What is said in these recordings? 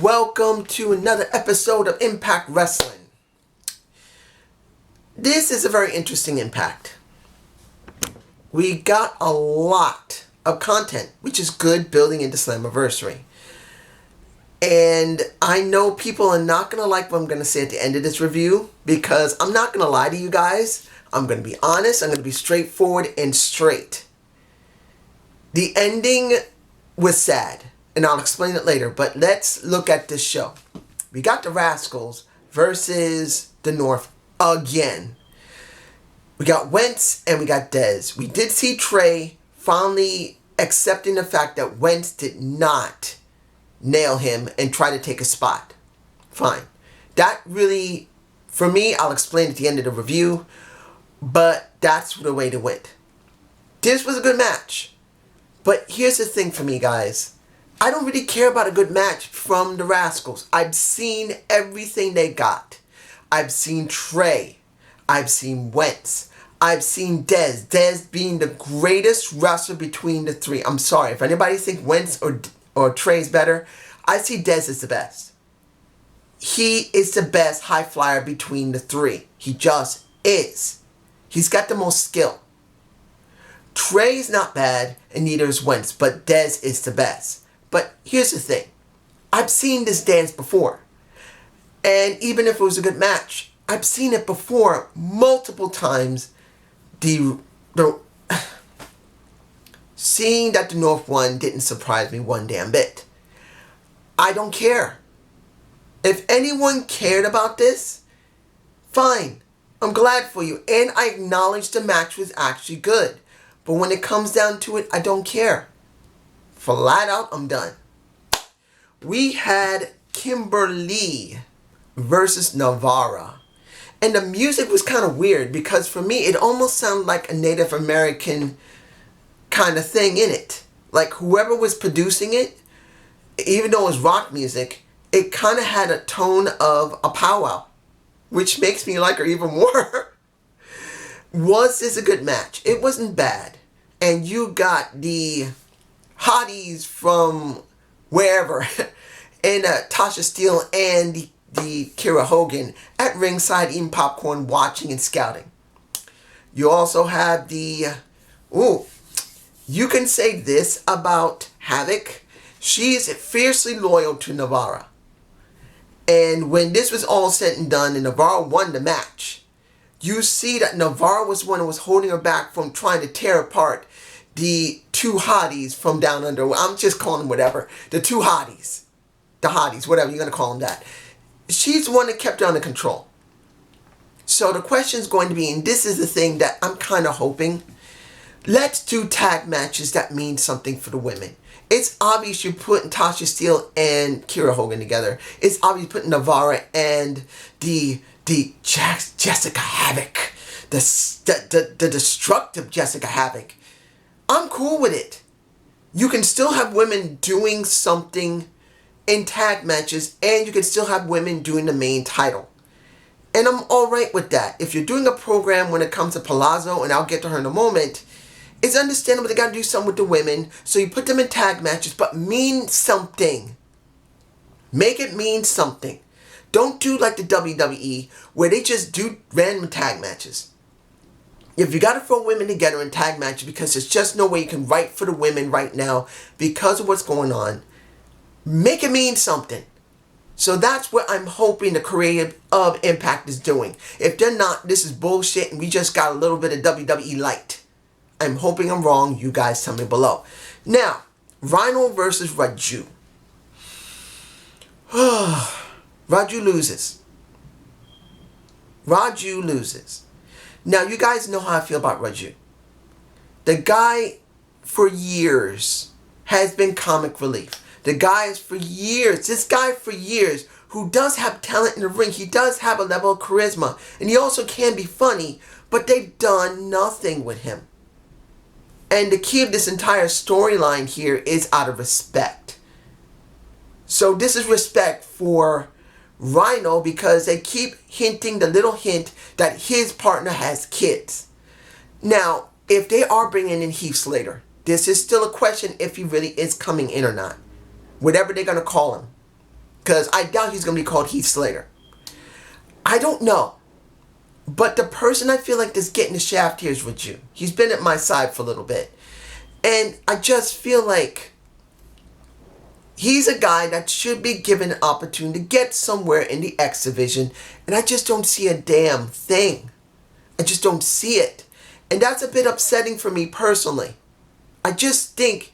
Welcome to another episode of Impact Wrestling. This is a very interesting Impact. We got a lot of content, which is good building into Slammiversary. And I know people are not going to like what I'm going to say at the end of this review because I'm not going to lie to you guys. I'm going to be honest. I'm going to be straightforward and straight. The ending was sad. And I'll explain it later, but let's look at this show. We got the Rascals versus the North again. We got Wentz and we got Dez. We did see Trey finally accepting the fact that Wentz did not nail him and try to take a spot. Fine. That really, for me, I'll explain at the end of the review, but that's the way to win. This was a good match. But here's the thing for me, guys. I don't really care about a good match from the Rascals. I've seen everything they got. I've seen Trey. I've seen Wentz. I've seen Dez. Dez being the greatest wrestler between the three. I'm sorry. If anybody thinks Wentz or Trey's better, I see Dez as the best. He is the best high flyer between the three. He just is. He's got the most skill. Trey's not bad, and neither is Wentz, but Dez is the best. But here's the thing. I've seen this dance before. And even if it was a good match, I've seen it before multiple times. Seeing that the North won didn't surprise me one damn bit. I don't care. If anyone cared about this, fine. I'm glad for you. And I acknowledge the match was actually good. But when it comes down to it, I don't care. Flat out, I'm done. We had Kimberly versus Navara. And the music was kind of weird because for me, it almost sounded like a Native American kind of thing in it. Like whoever was producing it, even though it was rock music, it kind of had a tone of a powwow, which makes me like her even more. Was this a good match? It wasn't bad. And you got the hotties from wherever, and Tasha Steele and the Kira Hogan at ringside eating popcorn, watching and scouting. You also have the, you can say this about Havoc. She's fiercely loyal to Navara. And when this was all said and done and Navara won the match, you see that Navara was one who was holding her back from trying to tear apart the two hotties from down under. I'm just calling them whatever. The two hotties. The hotties, whatever you're going to call them that. She's the one that kept her under control. So the question is going to be, and this is the thing that I'm kind of hoping, let's do tag matches that mean something for the women. It's obvious you're putting Tasha Steele and Kira Hogan together. It's obvious you're putting Navara and the Jessica Havoc. The destructive Jessica Havoc. I'm cool with it. You can still have women doing something in tag matches, and you can still have women doing the main title. And I'm alright with that. If you're doing a program when it comes to Palazzo, and I'll get to her in a moment, it's understandable they gotta do something with the women, so you put them in tag matches, but mean something. Make it mean something. Don't do like the WWE, where they just do random tag matches. If you got to throw women together in tag matches because there's just no way you can write for the women right now because of what's going on, make it mean something. So that's what I'm hoping the creative of Impact is doing. If they're not, this is bullshit and we just got a little bit of WWE light. I'm hoping I'm wrong. You guys tell me below. Now, Rhino versus Raju. Raju loses. Raju loses. Now, you guys know how I feel about Raju. The guy, for years, has been comic relief. The guy is for years, who does have talent in the ring. He does have a level of charisma. And he also can be funny, but they've done nothing with him. And the key of this entire storyline here is out of respect. So this is respect for Rhino because they keep hinting the little hint that his partner has kids. Now, if they are bringing in Heath Slater, this is still a question if he really is coming in or not. Whatever they're going to call him. Because I doubt he's going to be called Heath Slater. I don't know. But the person I feel like is getting the shaft here is with you. He's been at my side for a little bit. And I just feel like he's a guy that should be given an opportunity to get somewhere in the X Division. And I just don't see a damn thing. I just don't see it. And that's a bit upsetting for me personally. I just think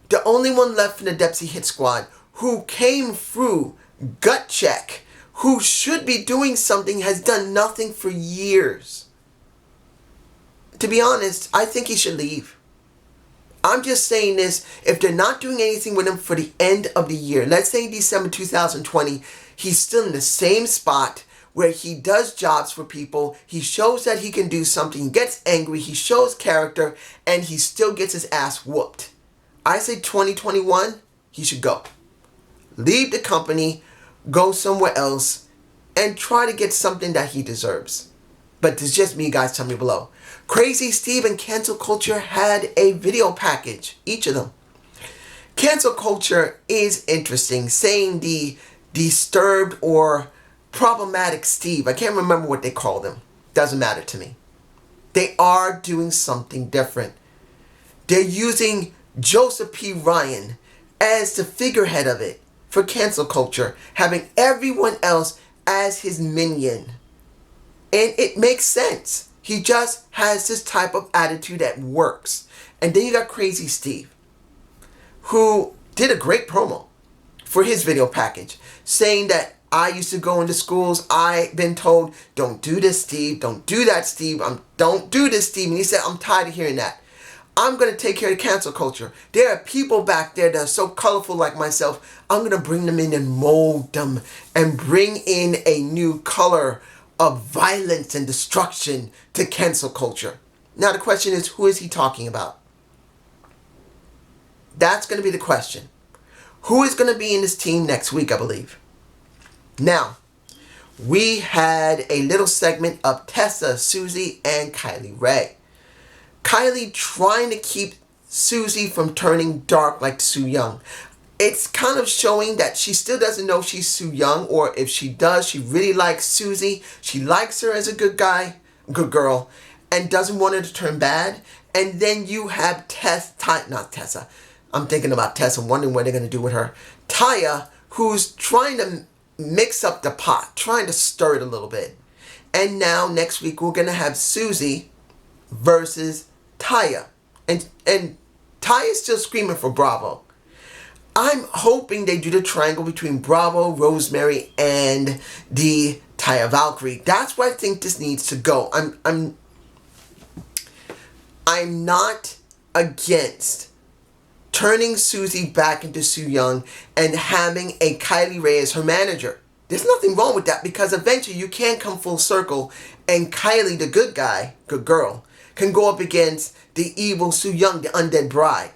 the only one left in the Depsy Hit Squad who came through gut check, who should be doing something, has done nothing for years. To be honest, I think he should leave. I'm just saying this, if they're not doing anything with him for the end of the year, let's say December 2020, he's still in the same spot where he does jobs for people, he shows that he can do something, he gets angry, he shows character, and he still gets his ass whooped. I say 2021, he should go. Leave the company, go somewhere else, and try to get something that he deserves. But it's just me, guys. Tell me below. Crazy Steve and Cancel Culture had a video package, each of them. Cancel Culture is interesting, saying the disturbed or problematic Steve. I can't remember what they call them. Doesn't matter to me. They are doing something different. They're using Joseph P. Ryan as the figurehead of it for Cancel Culture, having everyone else as his minion. And it makes sense. He just has this type of attitude that works. And then you got Crazy Steve, who did a great promo for his video package, saying that I used to go into schools, I've been told, don't do this, Steve, don't do that, Steve, don't do this, Steve. And he said, I'm tired of hearing that. I'm going to take care of Cancel Culture. There are people back there that are so colorful like myself. I'm going to bring them in and mold them and bring in a new color of violence and destruction to Cancel Culture. Now the question is, who is he talking about? That's going to be the question. Who is going to be in this team next week, I believe? Now, we had a little segment of Tessa, Susie, and Kylie Rae. Kylie trying to keep Susie from turning dark like Su Yung. It's kind of showing that she still doesn't know she's Su Yung, or if she does, she really likes Susie. She likes her as a good good girl, and doesn't want her to turn bad. And then you have not Tessa. I'm thinking about Tessa, wondering what they're going to do with her. Taya, who's trying to mix up the pot, trying to stir it a little bit. And now next week we're going to have Susie versus Taya. And Taya's still screaming for Bravo. I'm hoping they do the triangle between Bravo, Rosemary, and the Taya Valkyrie. That's where I think this needs to go. I'm not against turning Susie back into Su Yung and having a Kylie Rae as her manager. There's nothing wrong with that, because eventually you can come full circle and Kylie, the good guy, good girl, can go up against the evil Su Yung, the undead bride.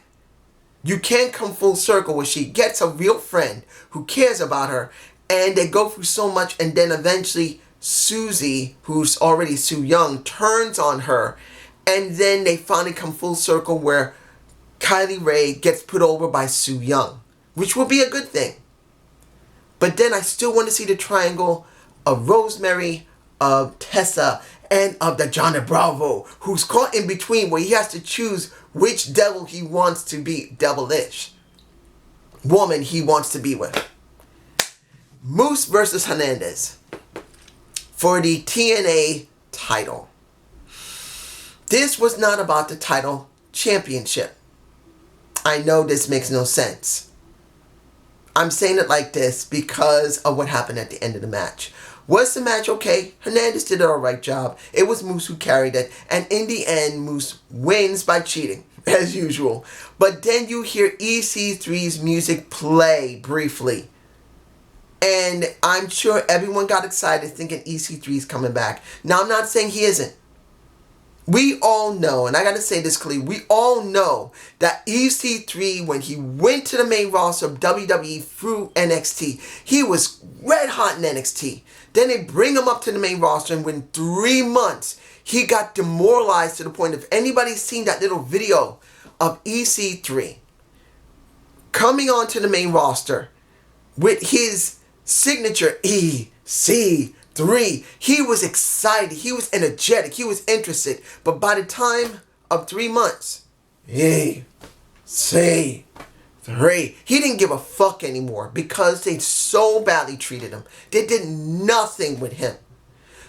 You can come full circle where she gets a real friend who cares about her, and they go through so much, and then eventually Susie, who's already Su Yung, turns on her, and then they finally come full circle where Kylie Rae gets put over by Su Yung, which will be a good thing. But then I still want to see the triangle of Rosemary, of Tessa, and of the Johnny Bravo, who's caught in between where he has to choose which devil he wants to be, devilish woman he wants to be with. Moose versus Hernandez for the TNA title. This was not about the title championship. I know this makes no sense. I'm saying it like this because of what happened at the end of the match. Was the match okay? Hernandez did an alright job. It was Moose who carried it. And in the end, Moose wins by cheating, as usual. But then you hear EC3's music play briefly. And I'm sure everyone got excited thinking EC3's coming back. Now, I'm not saying he isn't. We all know, and I gotta say this clearly, we all know that EC3, when he went to the main roster of WWE through NXT, he was red hot in NXT. Then they bring him up to the main roster, and within 3 months, he got demoralized to the point, if anybody's seen that little video of EC3 coming onto the main roster with his signature EC3. He was excited. He was energetic. He was interested. But by the time of 3 months, EC3, he didn't give a fuck anymore because they so badly treated him. They did nothing with him.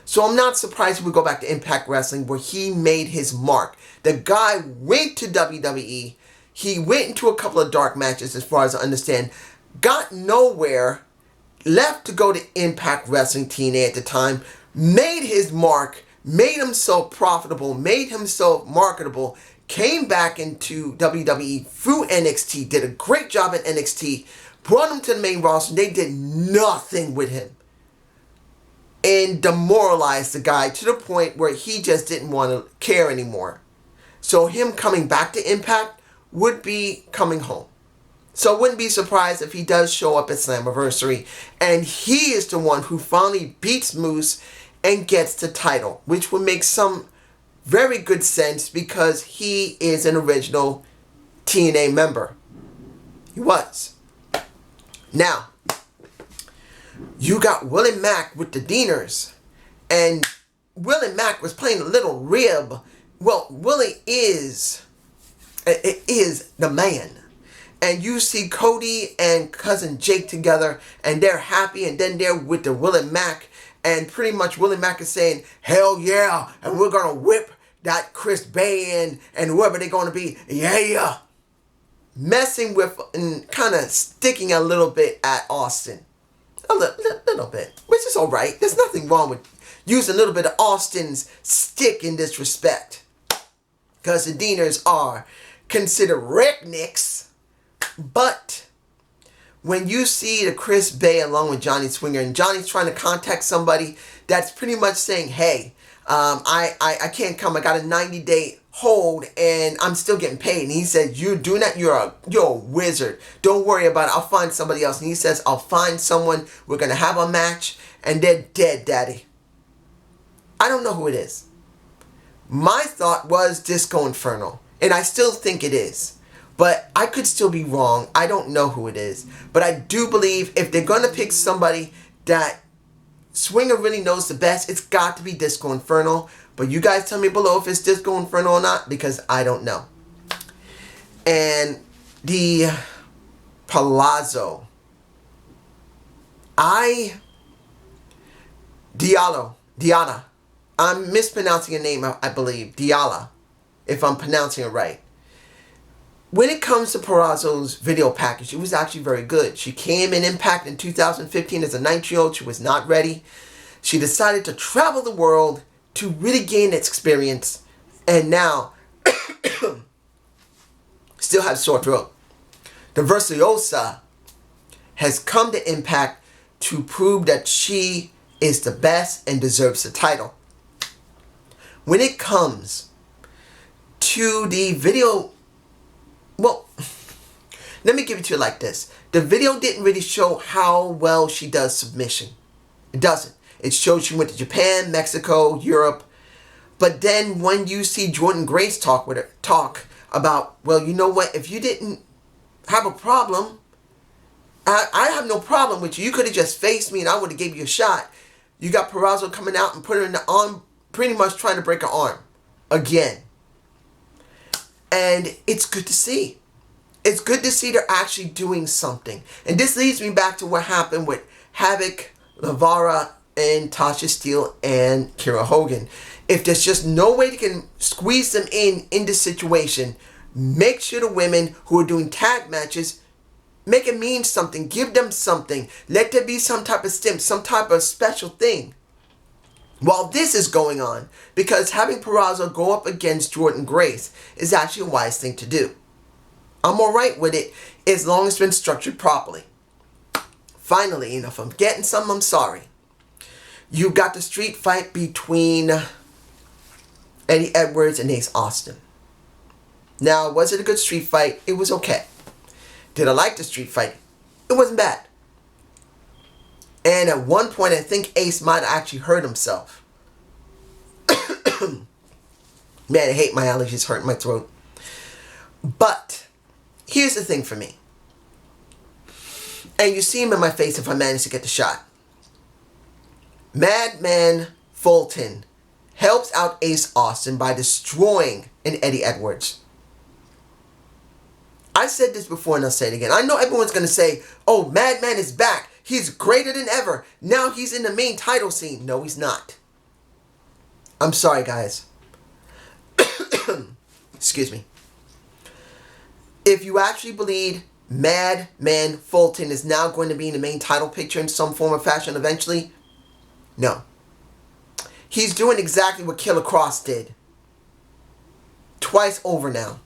So I'm not surprised if we go back to Impact Wrestling where he made his mark. The guy went to WWE. He went into a couple of dark matches as far as I understand. Got nowhere. Left to go to Impact Wrestling TNA at the time. Made his mark. Made himself profitable. Made himself marketable. Came back into WWE through NXT. Did a great job at NXT. Brought him to the main roster. They did nothing with him. And demoralized the guy to the point where he just didn't want to care anymore. So him coming back to Impact would be coming home. So I wouldn't be surprised if he does show up at Slammiversary. And he is the one who finally beats Moose and gets the title. Which would make some very good sense because he is an original TNA member. He was. Now, you got Willie Mack with the Deaners. And Willie Mack was playing a little rib. Well, Willie is the man. And you see Cody and cousin Jake together. And they're happy. And then they're with the Willie Mack. And pretty much Willie Mack is saying, hell yeah. And we're going to whip that Chris Bay and whoever they're going to be. Yeah. Messing with and kind of sticking a little bit at Austin. A little bit, which is all right. There's nothing wrong with using a little bit of Austin's stick in this respect. Because the Deaners are considered rednecks. But when you see the Chris Bay along with Johnny Swinger, and Johnny's trying to contact somebody that's pretty much saying, hey, I can't come. I got a 90-day hold and I'm still getting paid. And he said, you're doing that? You're a wizard. Don't worry about it. I'll find somebody else. And he says, I'll find someone. We're going to have a match. And they're dead, daddy. I don't know who it is. My thought was Disco Inferno. And I still think it is. But I could still be wrong. I don't know who it is. But I do believe if they're going to pick somebody that Swinger really knows the best, it's got to be Disco Inferno. But you guys tell me below if it's Disco Inferno or not, because I don't know. And the Palazzo. Dianna. I'm mispronouncing your name, I believe. Dianna, if I'm pronouncing it right. When it comes to Perazzo's video package, it was actually very good. She came in Impact in 2015 as a 19-year-old. She was not ready. She decided to travel the world to really gain experience. And now, still have sore throat. The Virtuosa has come to Impact to prove that she is the best and deserves the title. When it comes to the video, well, let me give it to you like this. The video didn't really show how well she does submission. It doesn't. It shows she went to Japan, Mexico, Europe. But then when you see Jordynne Grace talk about, well, you know what? If you didn't have a problem, I have no problem with you. You could have just faced me and I would have gave you a shot. You got Perazzo coming out and put her in the arm, pretty much trying to break her arm again. And it's good to see. It's good to see they're actually doing something. And this leads me back to what happened with Havoc, Navara, and Tasha Steelz and Kiera Hogan. If there's just no way they can squeeze them in this situation, make sure the women who are doing tag matches, make it mean something. Give them something. Let there be some type of stimp, some type of special thing while this is going on. Because having Perazzo go up against Jordynne Grace is actually a wise thing to do. I'm alright with it as long as it's been structured properly. Finally, if I'm getting something, I'm sorry. You got the street fight between Eddie Edwards and Ace Austin. Now, was it a good street fight? It was okay. Did I like the street fight? It wasn't bad. And at one point, I think Ace might have actually hurt himself. Man, I hate my allergies hurting my throat. But here's the thing for me. And you see him in my face if I manage to get the shot. Madman Fulton helps out Ace Austin by destroying an Eddie Edwards. I said this before and I'll say it again. I know everyone's going to say, oh, Madman is back. He's greater than ever. Now he's in the main title scene. No, he's not. I'm sorry, guys. Excuse me. If you actually believe Madman Fulton is now going to be in the main title picture in some form or fashion eventually, no. He's doing exactly what Killer Kross did. Twice over now.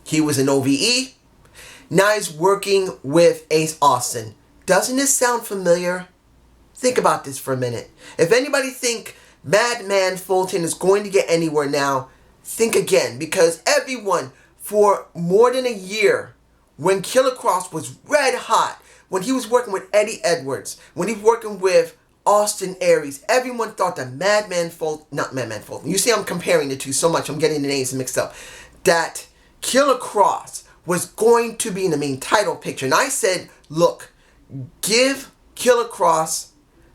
He was in OVE. Now he's working with Ace Austin. Doesn't this sound familiar? Think about this for a minute. If anybody think Madman Fulton is going to get anywhere now, think again. Because everyone, for more than a year, when Killer Kross was red hot, when he was working with Eddie Edwards, when he was working with Austin Aries, everyone thought that Madman Fulton, not Madman Fulton, you see I'm comparing the two so much, I'm getting the names mixed up, that Killer Kross was going to be in the main title picture. And I said, look, give Killer Kross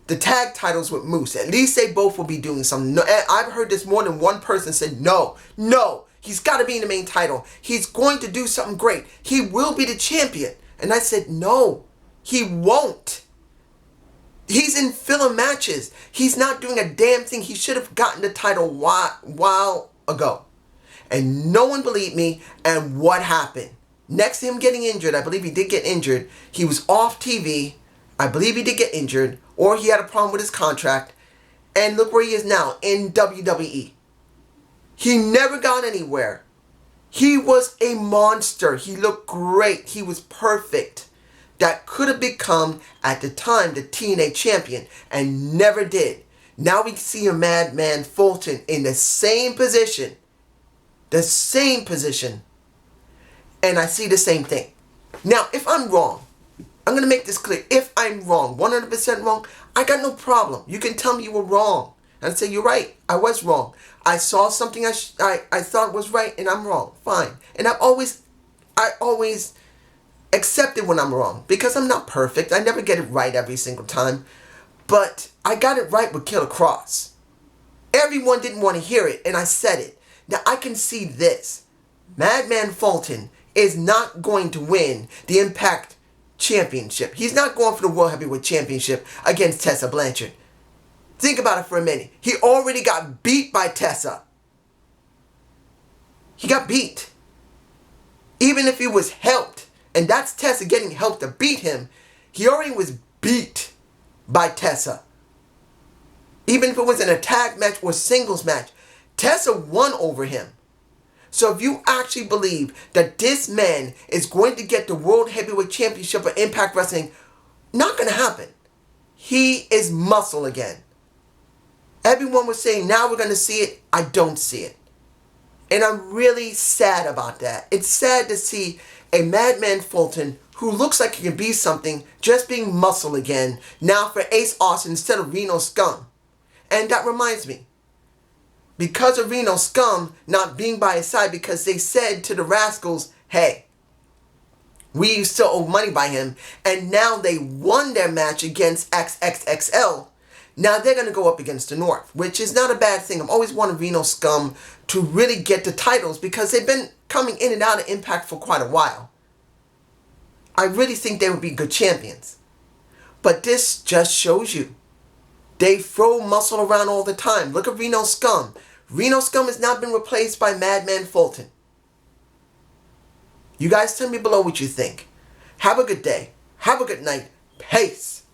the tag titles with Moose. At least they both will be doing something. No, I've heard this more than one person said, no, he's got to be in the main title. He's going to do something great. He will be the champion. And I said, no, he won't. He's in filler matches. He's not doing a damn thing. He should have gotten the title while ago. And no one believed me. And what happened? Next to him getting injured, I believe he did get injured. He was off TV. I believe he did get injured. Or he had a problem with his contract. And look where he is now, in WWE. He never got anywhere. He was a monster. He looked great. He was perfect. That could have become, at the time, the TNA champion. And never did. Now we see a Madman Fulton in the same position. The same position. And I see the same thing. Now, if I'm wrong, I'm going to make this clear. If I'm wrong, 100% wrong, I got no problem. You can tell me you were wrong. And I say, you're right. I was wrong. I saw something I thought was right and I'm wrong. Fine. And I always accept it when I'm wrong. Because I'm not perfect. I never get it right every single time. But I got it right with Killer Kross. Everyone didn't want to hear it. And I said it. Now I can see this. Madman Fulton is not going to win the Impact Championship. He's not going for the World Heavyweight Championship against Tessa Blanchard. Think about it for a minute. He already got beat by Tessa. He got beat. Even if he was helped, and that's Tessa getting help to beat him, he already was beat by Tessa. Even if it was in a tag match or singles match, Tessa won over him. So if you actually believe that this man is going to get the World Heavyweight Championship of Impact Wrestling, not going to happen. He is muscle again. Everyone was saying, now we're going to see it. I don't see it. And I'm really sad about that. It's sad to see a Madman Fulton who looks like he can be something just being muscle again. Now for Ace Austin instead of Rhino Scum. And that reminds me. Because of Rhino Scum not being by his side, because they said to the Rascals, hey, we still owe money by him, and now they won their match against XXXL, now they're going to go up against the North, which is not a bad thing. I've always wanted Rhino Scum to really get the titles because they've been coming in and out of Impact for quite a while. I really think they would be good champions. But this just shows you. They throw muscle around all the time. Look at Rhino Scum. Rhino Scum has now been replaced by Madman Fulton. You guys tell me below what you think. Have a good day. Have a good night. Peace.